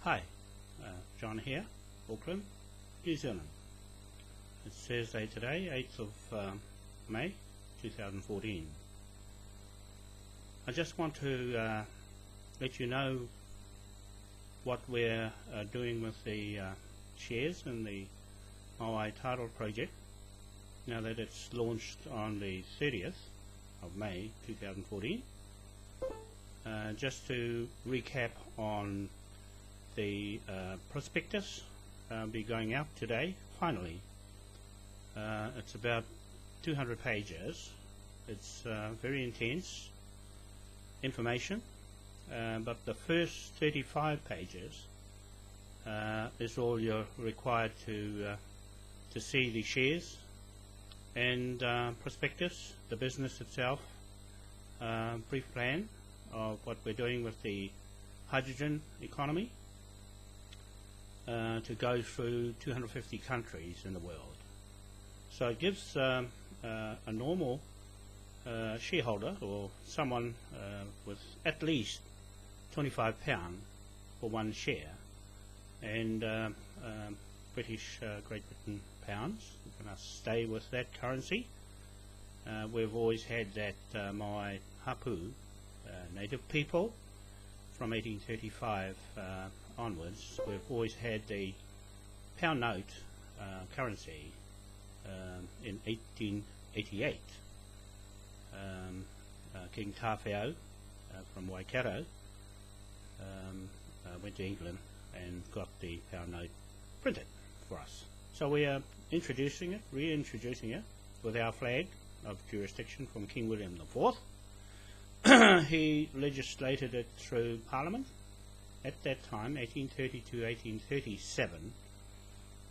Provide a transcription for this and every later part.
Hi, John here, Auckland, New Zealand. It's Thursday today, 8th of May 2014. I just want to let you know what we're doing with the shares in the Moai Tidal project now that it's launched on the 30th of May 2014. Just to recap on the prospectus be going out today, finally. It's about 200 pages. It's very intense information, but the first 35 pages is all you're required to see the shares and prospectus, the business itself, brief plan of what we're doing with the hydrogen economy, to go through 250 countries in the world. So it gives a normal shareholder or someone with at least £25 for one share, and British Great Britain pounds. We're going to stay with that currency. We've always had that Moai Hapu, native people, from 1835 onwards. We've always had the pound note currency in 1888. King Tawhao from Waikato went to England and got the pound note printed for us. So we are introducing it, reintroducing it with our flag of jurisdiction from King William IV. He legislated it through Parliament at that time, 1830 to 1837,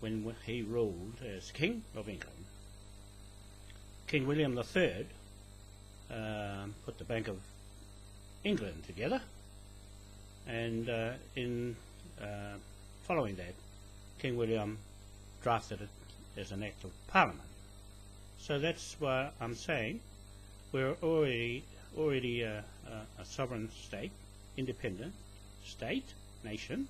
when he ruled as King of England. King William III put the Bank of England together, and in following that, King William drafted it as an Act of Parliament. So that's why I'm saying we're already a sovereign state, independent state, nation,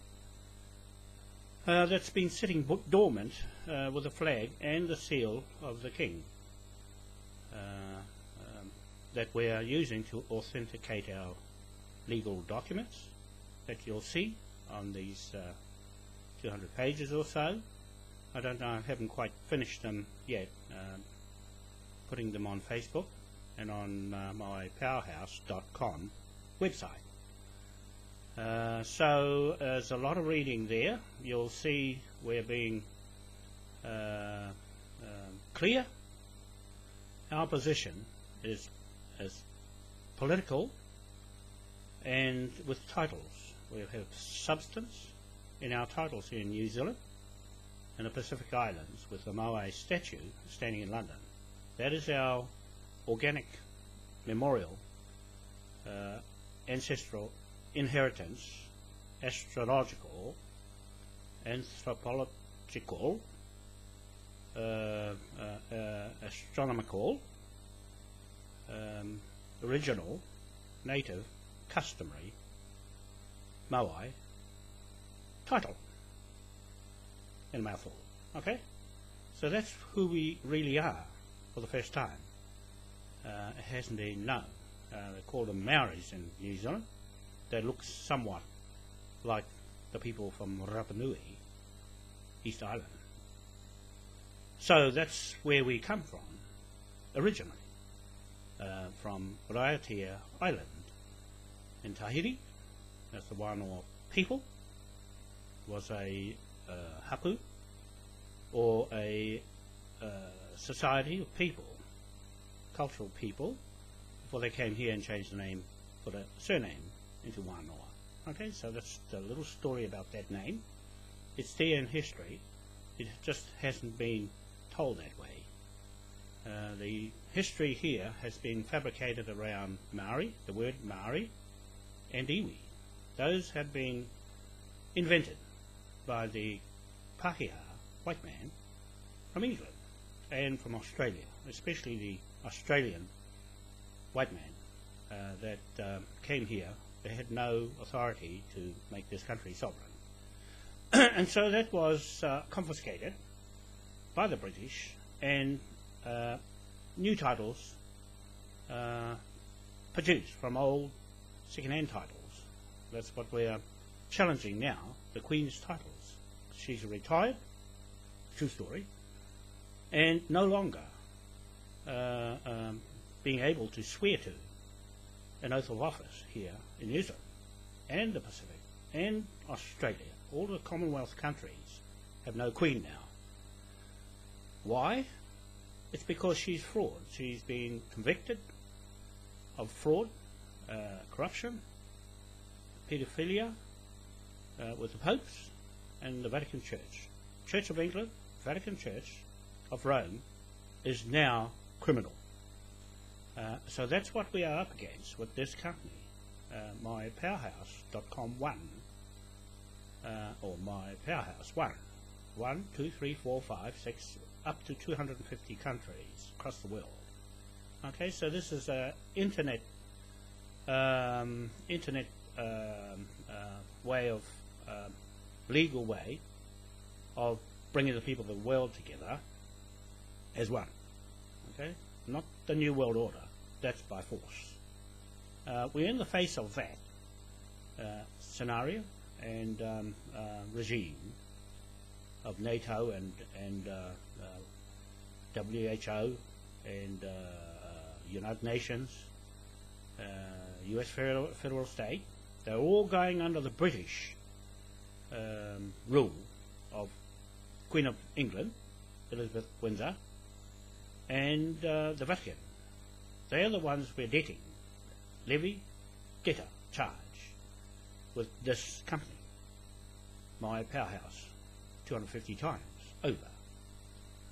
that's been sitting dormant with the flag and the seal of the King that we are using to authenticate our legal documents that you'll see on these 200 pages or so. I don't know, I haven't quite finished them yet, putting them on Facebook and on moaipowerhouse.com website. So there's a lot of reading there. You'll see we're being clear. Our position is political and with titles. We have substance in our titles here in New Zealand and the Pacific Islands, with the Moai statue standing in London. That is our organic memorial, ancestral inheritance, astrological, anthropological, astronomical, original, native, customary, Moai title, in a mouthful. Okay? So that's who we really are for the first time. It hasn't been known. They call them Maoris in New Zealand. They look somewhat like the people from Rapa Nui, East Island. So that's where we come from, originally, from Raiatea Island in Tahiti. That's the Wanoa people. Was a hapu, or a society of people, cultural people, before they came here and changed the name, put a surname into Wanoa. Okay, so that's the little story about that name. It's there in history. It just hasn't been told that way. The history here has been fabricated around Maori, the word Maori, and iwi. Those have been invented by the Pākehā, white man, from England and from Australia, especially the Australian white man that came here. They had no authority to make this country sovereign. And so that was confiscated by the British, and new titles produced from old second-hand titles. That's what we're challenging now, the Queen's titles. She's retired, true story, and no longer being able to swear to an oath of office here in New Zealand and the Pacific and Australia. All the Commonwealth countries have no Queen now. Why? It's because she's fraud. She's been convicted of fraud, corruption, paedophilia with the popes and the Vatican Church. Church of England, Vatican Church of Rome is now criminal. So that's what we are up against with this company, Moai Powerhouse.com1, or Moai Powerhouse 1. 1, 2, 3, 4, 5, 6, up to 250 countries across the world. Okay, so this is a internet way of legal way of bringing the people of the world together as one. Okay, not the New World Order. That's by force. We're in the face of that scenario and regime of NATO and WHO and United Nations, US federal state. They're all going under the British rule of Queen of England, Elizabeth Windsor, and the Vatican. They are the ones we're debting, levy, debtor, charge, with this company, Moai Powerhouse, 250 times over.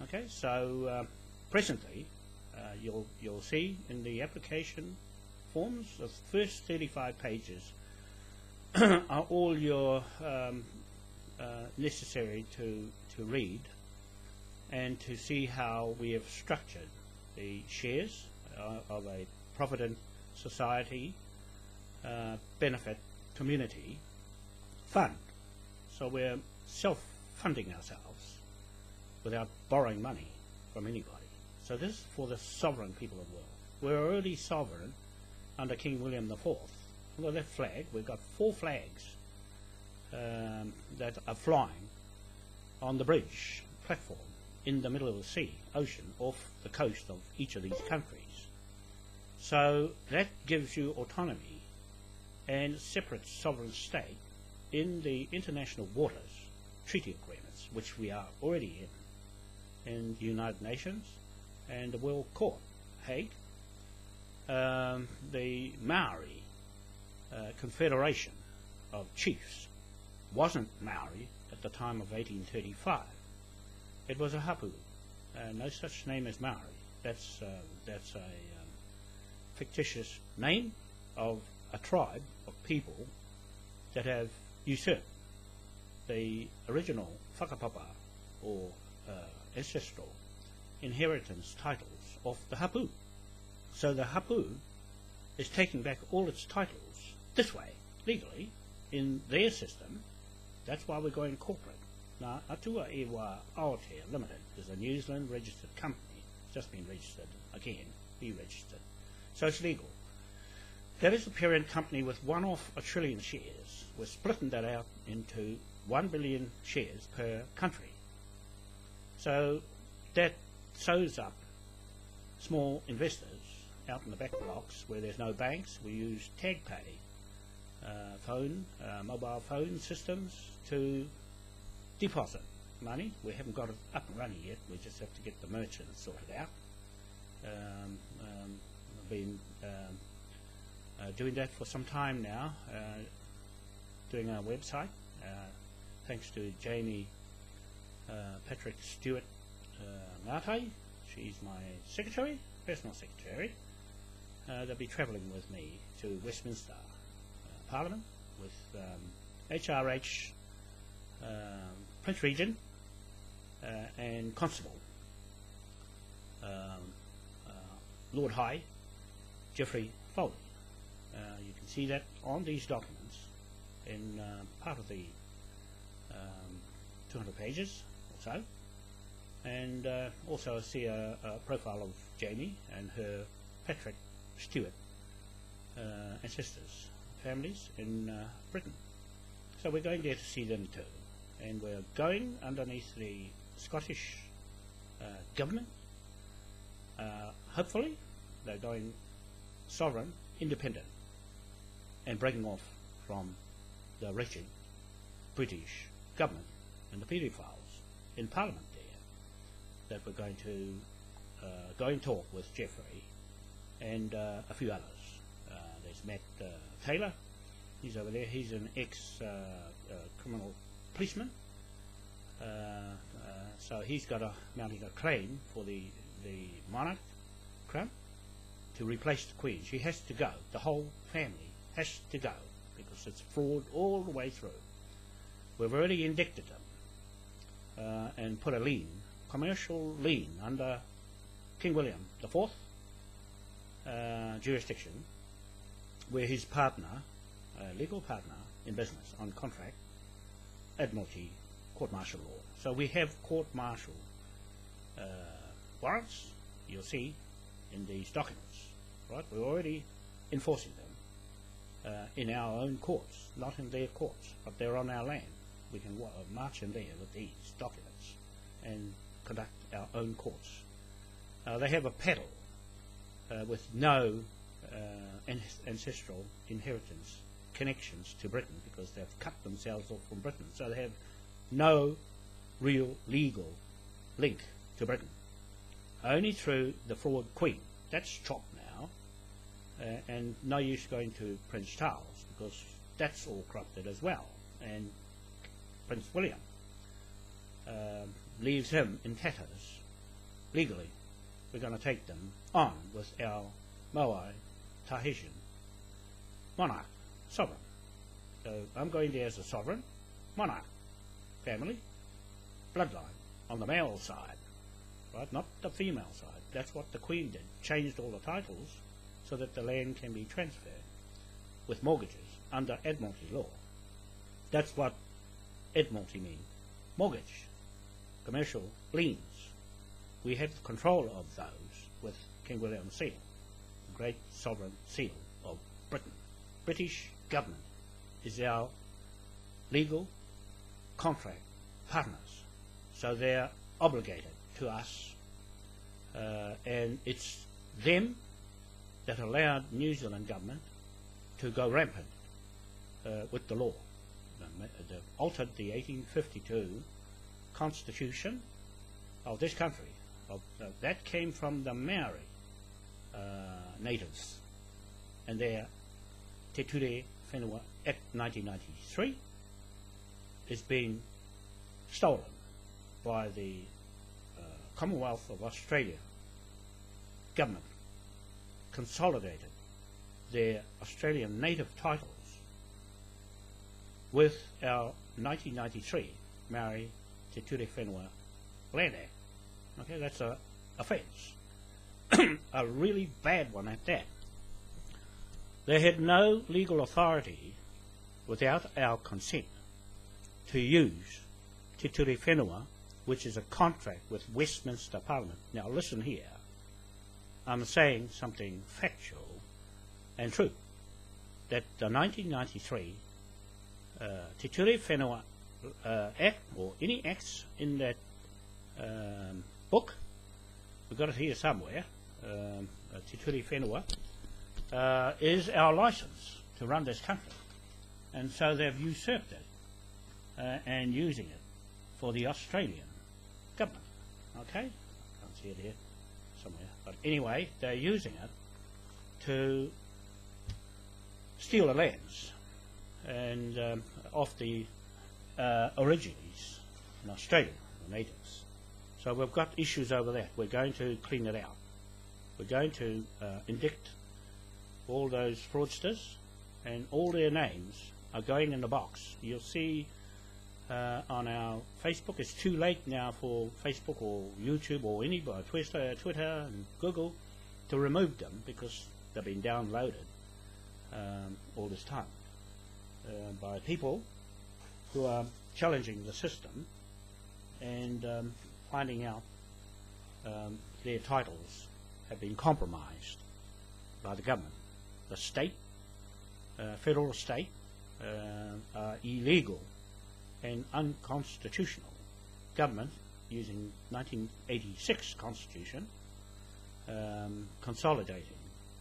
Okay, so presently, you'll see in the application forms, the first 35 pages are all your necessary to read and to see how we have structured the shares of a Provident Society benefit community fund. So we're self-funding ourselves without borrowing money from anybody. So this is for the sovereign people of the world. We're already sovereign under King William IV. On the left flag, we've got 4 flags that are flying on the bridge platform in the middle of the sea, ocean, off the coast of each of these countries. So that gives you autonomy and separate sovereign state in the international waters treaty agreements, which we are already in the United Nations and the World Court, Hague. The Maori Confederation of Chiefs wasn't Maori at the time of 1835. It was a hapu, no such name as Maori. That's a fictitious name of a tribe of people that have usurped the original whakapapa or ancestral inheritance titles of the hapu. So the hapu is taking back all its titles this way, legally, in their system. That's why we're going corporate. Now, Atua Iwa Aotea Limited is a New Zealand registered company. It's just been registered again, re-registered. So it's legal. That is the parent company with one-off 1 trillion shares. We're splitting that out into 1 billion shares per country. So that sews up small investors out in the back blocks where there's no banks. We use tag pay, mobile phone systems to deposit money. We haven't got it up and running yet. We just have to get the merchants sorted out. I've been doing that for some time now, doing our website, thanks to Jamie Patrick Stewart Ngātai. She's my secretary, personal secretary. They'll be travelling with me to Westminster Parliament with HRH Prince Regent and Constable Lord High Geoffrey Foley. You can see that on these documents in part of the 200 pages or so, and also see a profile of Jamie and her Patrick Stewart ancestors, families in Britain. So we're going there to see them too, and we're going underneath the Scottish government. Hopefully they're going sovereign, independent, and breaking off from the wretched British government and the paedophiles in Parliament there, that we're going to go and talk with Jeffrey and a few others. There's Matt Taylor, he's over there, he's an ex-criminal policeman, so he's got mounting a claim for the monarch crown to replace the Queen. She has to go, the whole family has to go, because it's fraud all the way through. We've already indicted them and put a lien, commercial lien, under King William IV jurisdiction, where his partner, legal partner in business on contract, Admiralty court-martial law. So we have court-martial warrants, you'll see in these documents, right? We're already enforcing them in our own courts, not in their courts, but they're on our land. We can march in there with these documents and conduct our own courts. They have a pedal with no ancestral inheritance connections to Britain, because they've cut themselves off from Britain, so they have no real legal link to Britain, only through the fraud Queen. That's chopped now, and no use going to Prince Charles, because that's all corrupted as well, and Prince William leaves him in tatters legally. We're going to take them on with our Moai Tahitian monarch, sovereign. So I'm going there as a sovereign monarch family, bloodline on the male side, right? Not the female side. That's what the Queen did, changed all the titles so that the land can be transferred with mortgages under Admiralty law. That's what Admiralty means, mortgage, commercial liens. We have control of those with King William's seal, the great sovereign seal of Britain. British government is our legal contract partners, so they're obligated to us, and it's them that allowed New Zealand government to go rampant with the law. They've altered the 1852 constitution of this country. That came from the Maori natives and their Te Ture Whenua Act 1993 is being stolen by the Commonwealth of Australia government, consolidated their Australian native titles with our 1993 Maori Te Ture Whenua Land Act. Okay, that's a offence, a really bad one at that. They had no legal authority without our consent to use Te Ture Whenua, which is a contract with Westminster Parliament. Now listen here, I'm saying something factual and true, that the 1993 Te Ture Whenua Act, or any acts in that book, we've got it here somewhere, Te Ture Whenua, is our license to run this country, and so they've usurped it and using it for the Australian government. Okay, I can't see it here somewhere, but anyway, they're using it to steal the lands and off the Aborigines in Australia, the natives. So we've got issues over that. We're going to clean it out. We're going to indict all those fraudsters, and all their names are going in the box. You'll see on our Facebook. It's too late now for Facebook or YouTube or anybody, Twitter and Google, to remove them, because they've been downloaded all this time by people who are challenging the system and finding out their titles have been compromised by the government. The state, federal state, are illegal and unconstitutional. Government, using 1986 Constitution, consolidating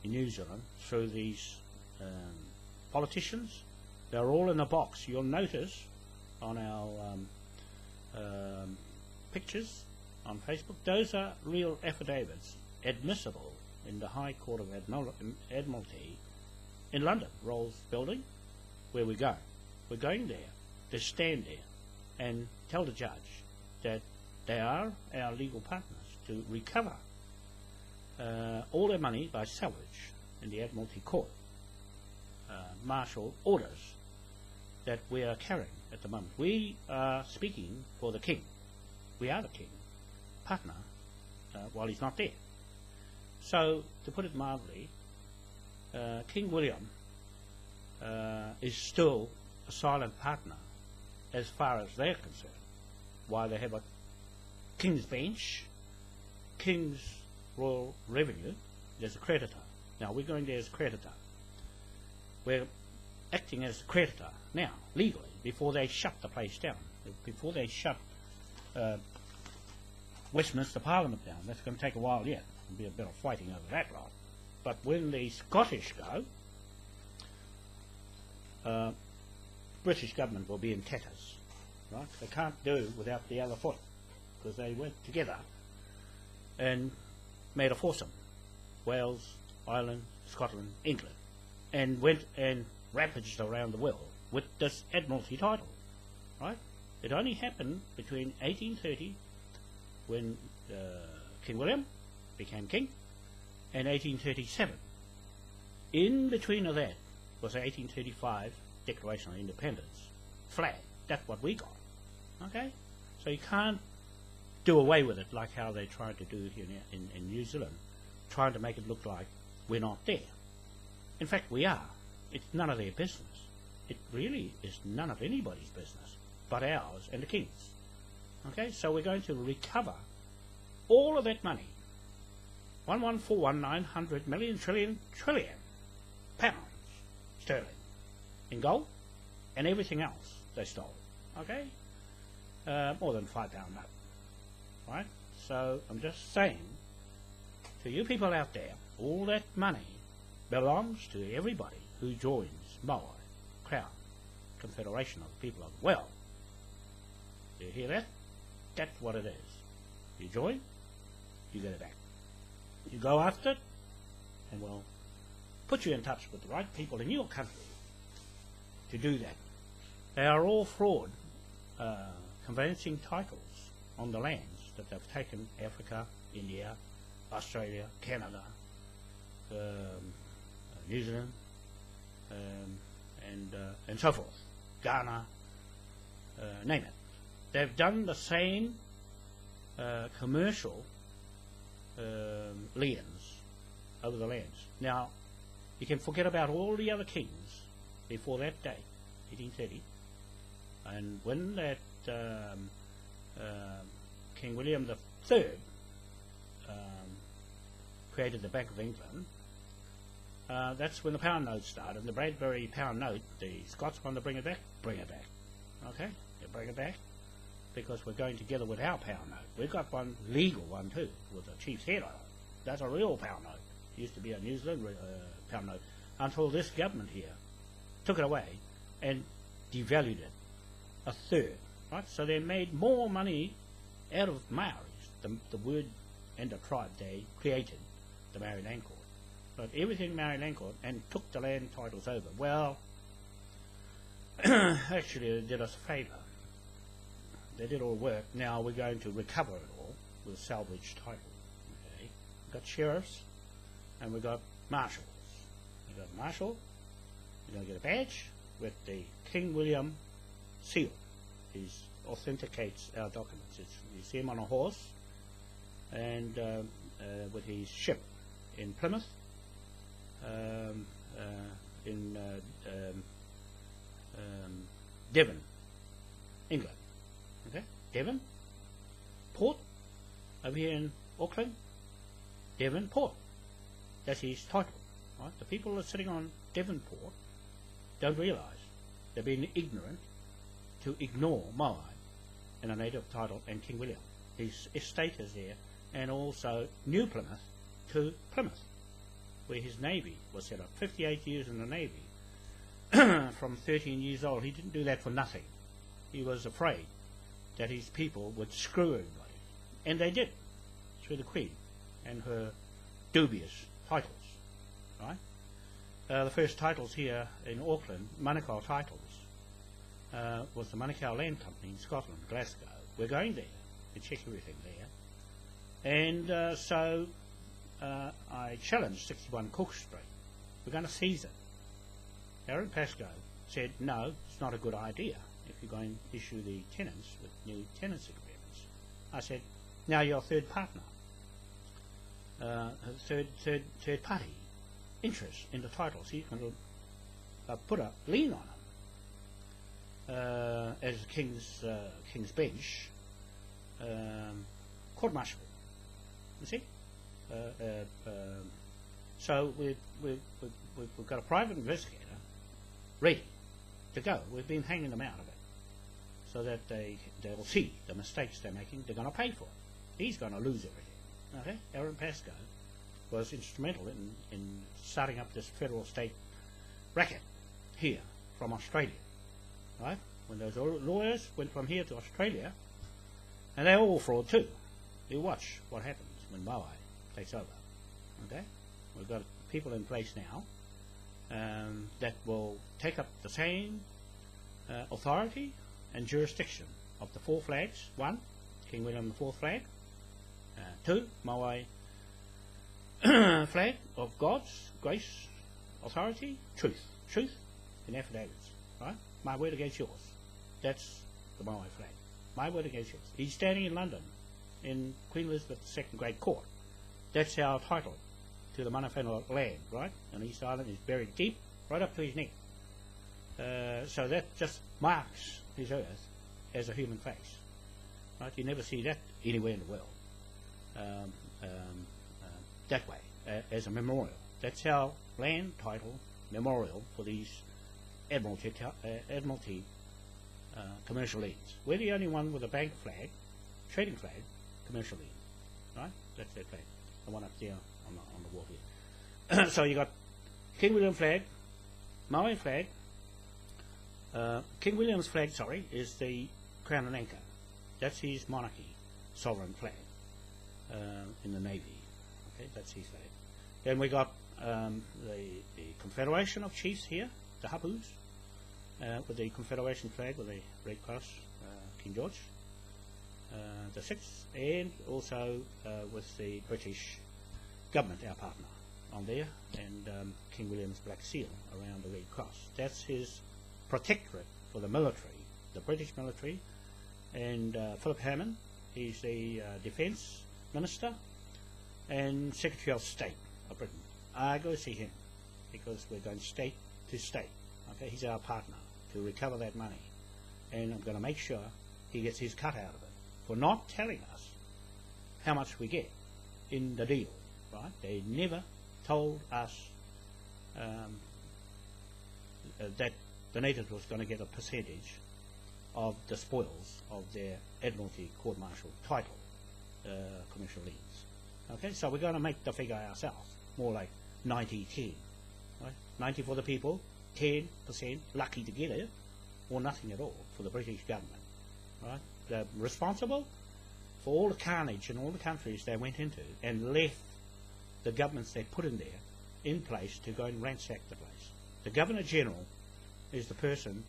in New Zealand through these politicians. They're all in the box. You'll notice on our pictures on Facebook, those are real affidavits admissible in the High Court of Admiralty in London, Rolls Building, where we go. We're going there to stand there and tell the judge that they are our legal partners to recover all their money by salvage in the Admiralty Court. Martial orders that we are carrying at the moment. We are speaking for the King. We are the King, partner, while he's not there. So, to put it mildly, King William is still a silent partner as far as they're concerned. Why they have a King's Bench, King's Royal Revenue, there's a creditor. Now, we're going there as a creditor. We're acting as a creditor now, legally, before they shut the place down, before they shut Westminster Parliament down. That's going to take a while yet. There'll be a bit of fighting over that lot. But when the Scottish go, British government will be in tatters. Right? They can't do without the other foot, because they went together and made a foursome. Wales, Ireland, Scotland, England, and went and rampaged around the world with this Admiralty title. Right? It only happened between 1830, when King William became king, and 1837. In between of that was the 1835 Declaration of Independence flag. That's what we got. Okay? So you can't do away with it like how they tried to do it here in New Zealand, trying to make it look like we're not there. In fact, we are. It's none of their business. It really is none of anybody's business but ours and the King's. Okay? So we're going to recover all of that money, 1,141,900 million trillion pounds sterling in gold and everything else they stole. Okay? More than £5 note. Right? So I'm just saying to you people out there, all that money belongs to everybody who joins Moai Crown Confederation of the People of the World. Do you hear that? That's what it is. You join, you get it back. You go after it, and we'll put you in touch with the right people in your country to do that. They are all fraud, conveyancing titles on the lands that they've taken: Africa, India, Australia, Canada, New Zealand, and so forth, Ghana, name it. They've done the same commercial liens over the lands. Now, you can forget about all the other kings before that date, 1830, and when that King William III created the Bank of England, that's when the pound note started. The Bradbury pound note, the Scots want to bring it back. Okay, they bring it back because we're going together with our pound note. We've got one legal one too, with the chief's head on it. That's a real pound note. It used to be a New Zealand pound note until this government here took it away and devalued it a third. Right, so they made more money out of Maoris, the word and the tribe they created, the Maori Land Court. But everything Maori Land Court, and took the land titles over. Well, actually they did us a favour. They did all the work. Now we're going to recover it all with a salvage title. Okay? We've got sheriffs and we've got marshals. You've got a marshal, you're going to get a badge with the King William seal. He authenticates our documents. You see him on a horse and with his ship in Plymouth, in Devon, England. Okay, Devon, Port, over here in Auckland, Devon Port. That's his title. Right? The people that are sitting on Devonport don't realise they've been ignorant to ignore Moai and a native title and King William. His estate is there, and also New Plymouth to Plymouth, where his navy was set up. 58 years in the navy, from 13 years old. He didn't do that for nothing. He was afraid that his people would screw everybody, and they did, through the Queen and her dubious titles. Right? The first titles here in Auckland, Manukau titles, was the Manukau Land Company in Scotland, Glasgow. We're going there to check everything there. And so I challenged 61 Cook Street. We're going to seize it. Aaron Pascoe said, no, it's not a good idea if you're going to issue the tenants with new tenancy agreements. I said, now you're a third partner, third party interest in the title, so you can put a lien on them as King's Bench, court-martial. You see, so we've got a private investigator ready to go. We've been hanging them out of it, so that they'll see the mistakes they're making. They're going to pay for it. He's going to lose everything. Okay, Aaron Pascoe was instrumental in starting up this federal state racket here from Australia, right? When those lawyers went from here to Australia, and they're all fraud too. You watch what happens when Moai takes over. Okay, we've got people in place now that will take up the same authority and jurisdiction of the four flags. 1, King William the Fourth flag. 2, Moai flag of God's grace, authority, truth in affidavits, right? My word against yours. That's the Moai flag. My word against yours. He's standing in London in Queen Elizabeth II Great Court. That's our title to the mana whenua land, right? And East Island is buried deep, right up to his neck. So that just marks his earth as a human face, right? You never see that anywhere in the world. That way, as a memorial. That's our land title memorial for these Admiralty commercial liens. We're the only one with a bank flag, trading flag, commercial lien, right? That's that flag, the one up there on the wall here. So you got King William flag, Moai flag. King William's flag, sorry, is the Crown and Anchor. That's his monarchy, sovereign flag in the Navy. Okay, that's his flag. Then we got the Confederation of Chiefs here, the Hapus, with the Confederation flag with the Red Cross, King George, the 6th, and also with the British government, our partner, on there, and King William's Black Seal around the Red Cross. That's his protectorate for the military, the British military, and Philip Hammond, he's the Defence Minister and Secretary of State of Britain. I go see him because we're going state to state. Okay, he's our partner to recover that money, and I'm going to make sure he gets his cut out of it for not telling us how much we get in the deal. Right? They never told us that the natives was going to get a percentage of the spoils of their Admiralty court-martial title commercial liens. Okay, so we're going to make the figure ourselves, more like 90-10. Right? 90 for the people, 10% lucky to get it, or nothing at all for the British government. Right? They're responsible for all the carnage in all the countries they went into and left the governments they put in there in place to go and ransack the place. The Governor-General is the person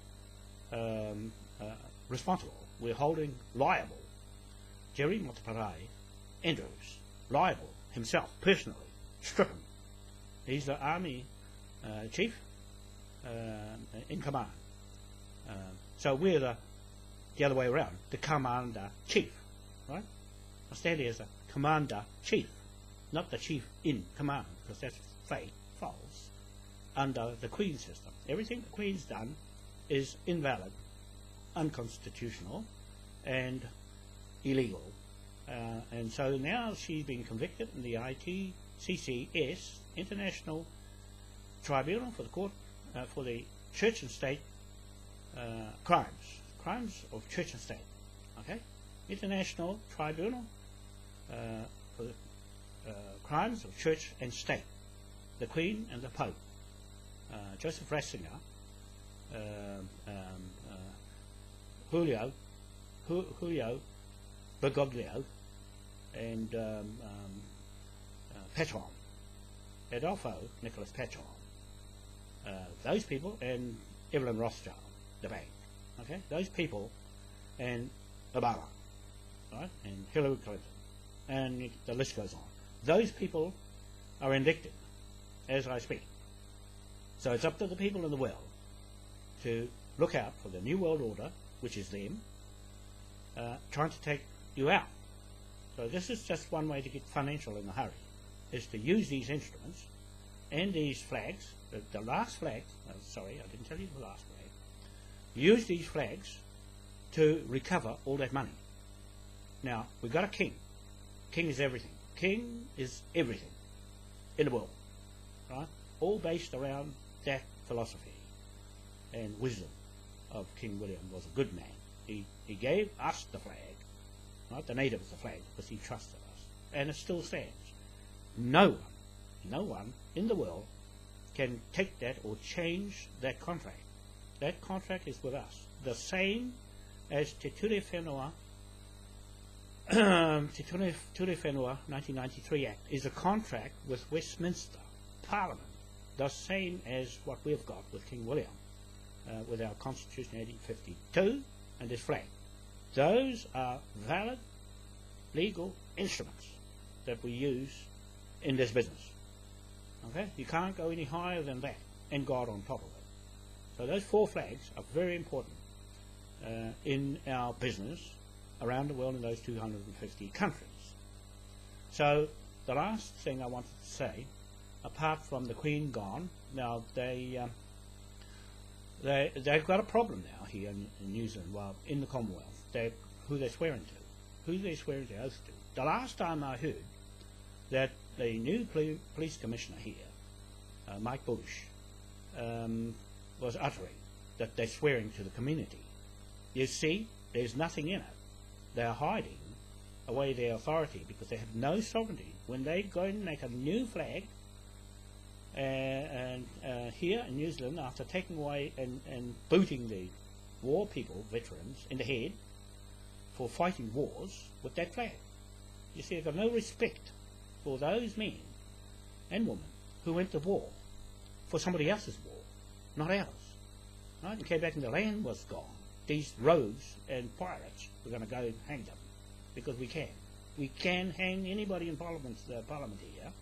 responsible. We're holding liable Jerry Motaparai Andrews, liable himself, personally, strip him. He's the army chief in command. So we're the other way around, the commander-chief, right? I stand here as a commander-chief, not the chief in command, because that's fake, false, under the Queen system. Everything the Queen's done is invalid unconstitutional and illegal. And so now she's been convicted in the ITCCS, International Tribunal for the Court for the Church and State crimes of Church and State. Okay, International Tribunal for the crimes of Church and State. The Queen and the Pope, Joseph Ratzinger, Julio Bergoglio, and Patron, Adolfo Nicholas Patron, those people, and Evelyn Rothschild, the bank. Okay, those people, and Obama, right, and Hillary Clinton, and the list goes on. Those people are indicted as I speak. So it's up to the people in the world to look out for the New World Order, which is them, trying to take you out. So this is just one way to get financial in a hurry, is to use these instruments and these flags, the last flag, sorry, I didn't tell you the last flag, use these flags to recover all that money. Now, we've got a king. King is everything. King is everything in the world, right? All based around that philosophy and wisdom of King William. Was a good man. He gave us the flag, right? The natives the flag, because he trusted us, and it still stands. No one in the world can take that or change that contract. That contract is with us. The same as Te Ture Whenua, Te Ture Whenua 1993 Act is a contract with Westminster Parliament, the same as what we've got with King William, with our Constitution 1852 and this flag. Those are valid legal instruments that we use in this business. Okay, you can't go any higher than that, and God on top of it. So those four flags are very important in our business around the world in those 250 countries. So the last thing I wanted to say, apart from the Queen gone, now they've got a problem now here in New Zealand, well, in the Commonwealth. Who they're swearing to, oath to. The last time I heard that the new police commissioner here, Mike Bush, was uttering that they're swearing to the community. You see, there's nothing in it. They're hiding away their authority because they have no sovereignty. When they go and make a new flag, and here in New Zealand, after taking away and booting the war people, veterans, in the head for fighting wars with that flag, you see, they've got no respect for those men and women who went to war for somebody else's war, not ours. Right? And came back and the land was gone. These rogues and pirates were going to go and hang them because we can. We can hang anybody in Parliament here.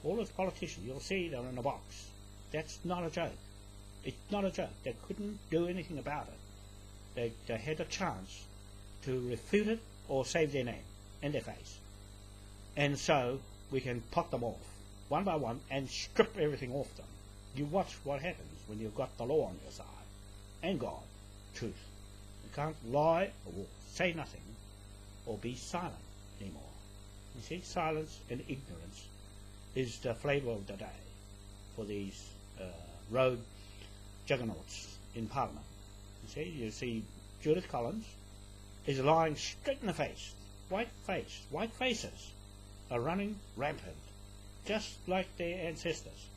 All those politicians, you'll see they're in a box. That's not a joke. It's not a joke. They couldn't do anything about it. They had a chance to refute it or save their name and their face. And so we can pot them off one by one and strip everything off them. You watch what happens when you've got the law on your side and God, truth. You can't lie or say nothing or be silent anymore. You see, silence and ignorance is the flavour of the day for these rogue juggernauts in Parliament. You see Judith Collins is lying straight in the face, white faces are running rampant, just like their ancestors.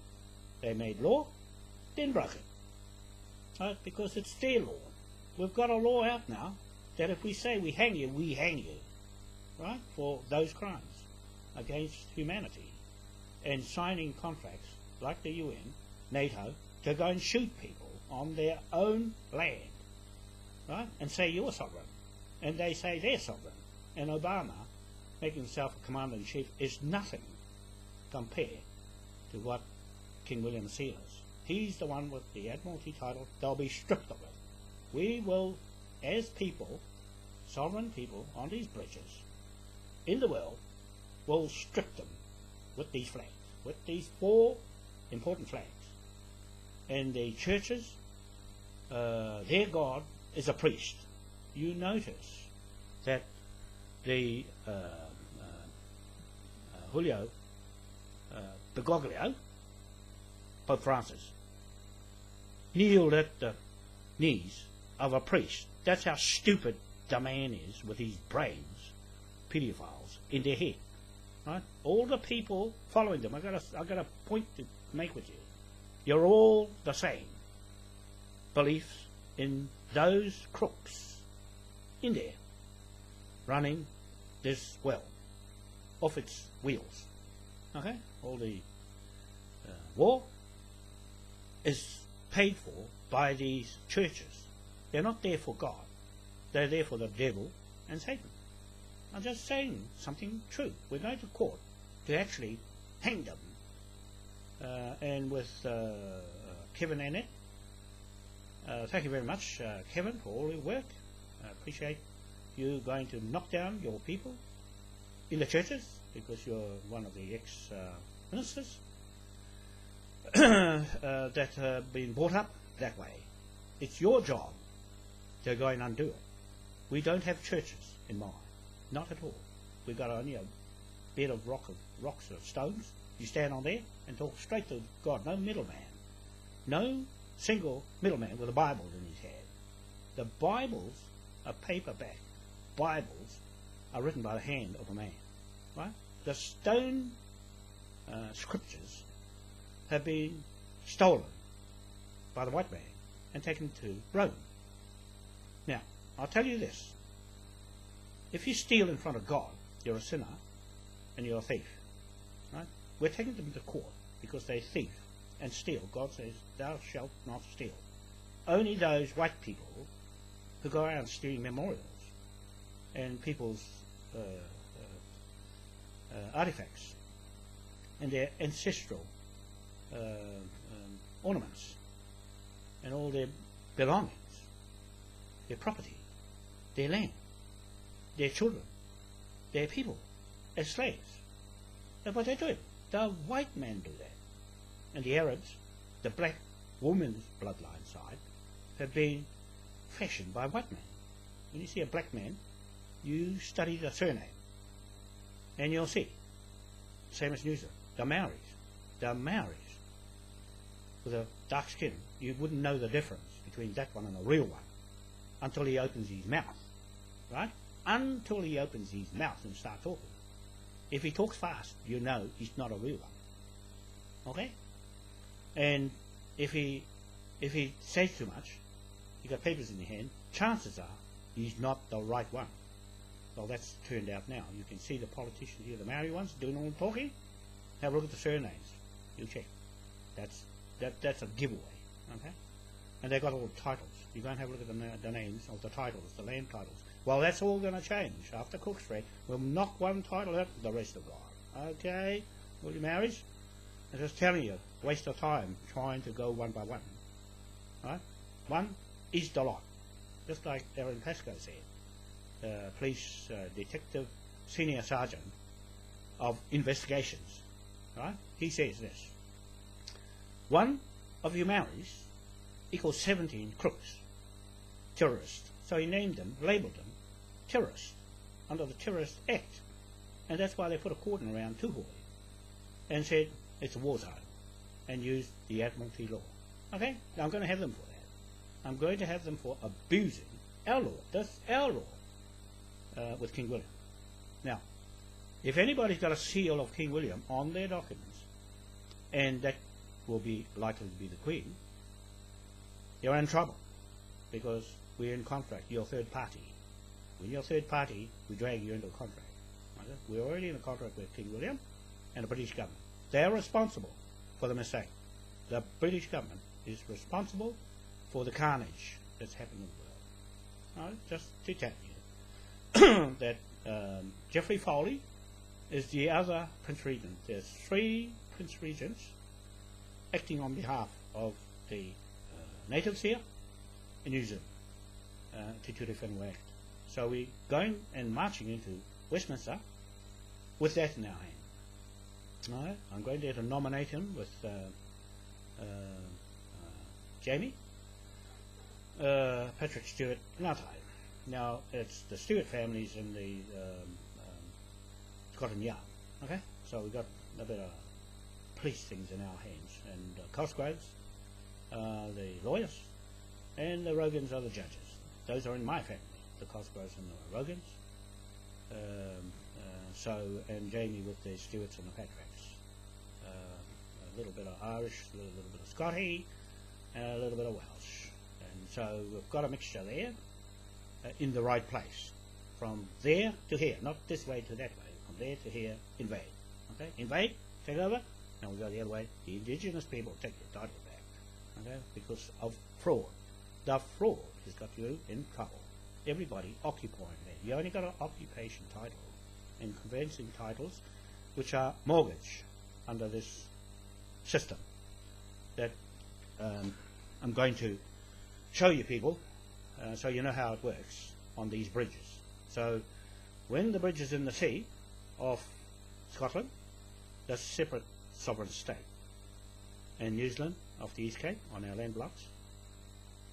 They made law, then broke it. Right? Because it's their law. We've got a law out now that if we say we hang you, right, for those crimes against humanity, and signing contracts like the UN, NATO, to go and shoot people on their own land, right, and say you're sovereign, and they say they're sovereign, and Obama making himself a commander-in-chief is nothing compared to what King William Seal is. He's the one with the Admiralty title. They'll be stripped of it. We will, as people, sovereign people on these bridges in the world, will strip them with these flags, with these four important flags. And the churches, their God is a priest. you notice that the Julio Bergoglio, Pope Francis, kneeled at the knees of a priest. That's how stupid the man is with his brains, pedophiles, in their head. Right? All the people following them, I've got a point to make with you. You're all the same. Beliefs in those crooks in there, running this well off its wheels. Okay? All the war is paid for by these churches. They're not there for God. They're there for the devil and Satan. I'm just saying something true. We're going to court to actually hang them. And with Kevin and Annette, thank you very much, Kevin, for all your work. I appreciate you going to knock down your people in the churches, because you're one of the ex-ministers that have been brought up that way. It's your job to go and undo it. We don't have churches in Moai. Not at all. We've got only a bed of rocks or stones. You stand on there and talk straight to God. No middleman. No single middleman with a Bible in his hand. The Bibles are paperback. Bibles are written by the hand of a man. Right? The stone scriptures have been stolen by the white man and taken to Rome. Now, I'll tell you this. If you steal in front of God, you're a sinner and you're a thief. Right? We're taking them to court because they thief and steal. God says, thou shalt not steal. Only those white people who go around stealing memorials and people's artifacts and their ancestral ornaments and all their belongings, their property, their land, their children, their people, as slaves. That's what they're doing. The white men do that. And the Arabs, the black woman's bloodline side, have been fashioned by white men. When you see a black man, you study the surname, and you'll see. Same as New Zealand. The Maoris, with a dark skin, you wouldn't know the difference between that one and a real one until he opens his mouth. Right? Until he opens his mouth and starts talking. If he talks fast, you know he's not a real one. Okay? And if he says too much, you got papers in your hand, chances are he's not the right one. Well, that's turned out now. You can see the politicians here, the Maori ones, doing all the talking. Have a look at the surnames. You check. That's a giveaway. Okay? And they've got all the titles. You go and have a look at the names of the titles, the land titles. Well, that's all going to change. After Cook's Rate, we'll knock one title out the rest of God. Okay? All you Maoris? I'm just telling you, waste of time trying to go one by one. Right? One is the lot. Just like Aaron Pascoe said. Police detective, senior sergeant of investigations. Right? He says this. One of you Maoris equals 17 crooks, terrorists. So he named them, labelled them, terrorists, under the Terrorist Act. And that's why they put a cordon around Tuhoi and said it's a war zone and used the Admiralty law. Okay? Now I'm going to have them for that. I'm going to have them for abusing our law. That's our law with King William. Now, if anybody's got a seal of King William on their documents, and that will be likely to be the Queen, you're in trouble because we're in contract. You're third party. When you're third party, we drag you into a contract. Okay? We're already in a contract with King William and the British government. They're responsible for the mistake. The British government is responsible for the carnage that's happened in the world. Just to tell you that Geoffrey Foley is the other Prince Regent. There's 3 Prince Regents acting on behalf of the natives here in New Zealand to Turirwhenua Act. So we're going and marching into Westminster with that in our hand. Right? I'm going there to nominate him with Jamie, Patrick Stewart, Ngātai. Now it's the Stewart families in the Scotland Yard. Okay, so we've got a bit of police things in our hands, and Cosgroves, the lawyers, and the Rogans are the judges. Those are in my family, the Cosgroves and the Rogans. And Jamie with the Stewarts and the Patricks. A little bit of Irish, a little bit of Scotty, and a little bit of Welsh. And so we've got a mixture there in the right place. From there to here, not this way to that way. From there to here, invade. Okay, invade, take over. Now we go the other way. The indigenous people take their title back. Okay, because of fraud. The fraud has got you in trouble. Everybody occupying there. You only got an occupation title and conveyancing titles, which are mortgage under this system that I'm going to show you people so you know how it works on these bridges. So when the bridge is in the sea off Scotland, that's a separate sovereign state. And New Zealand off the East Cape on our land blocks,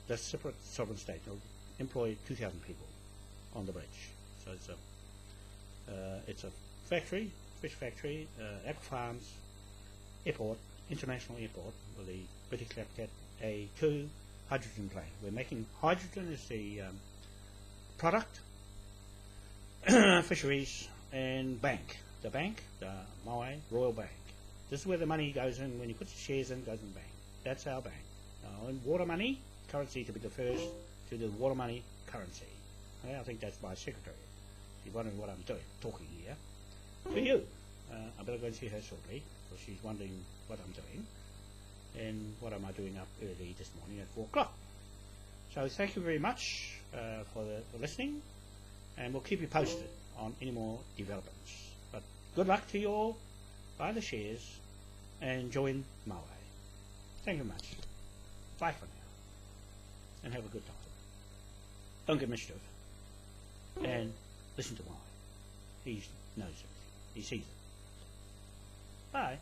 that's a separate sovereign state. They'll employ 2,000 people on the bridge. So it's a factory, fish factory, aqua farms, airport, international airport with the British Lapcat A2 hydrogen plant. We're making hydrogen as the product, fisheries, and bank. The bank, the Moai Royal Bank. This is where the money goes in. When you put the shares in, it goes in the bank. That's our bank. And water money, currency to be the first to the water money currency. Okay, I think that's my secretary. She's wondering what I'm doing, talking here to you. I better go and see her shortly, because she's wondering what I'm doing and what am I doing up early this morning at 4 o'clock. So thank you very much for listening, and we'll keep you posted on any more developments. But good luck to you all. Buy the shares and join Moai. Thank you very much. Bye for now, and have a good time. Don't get mischief, and listen to Moai. He knows everything. He sees it. Bye.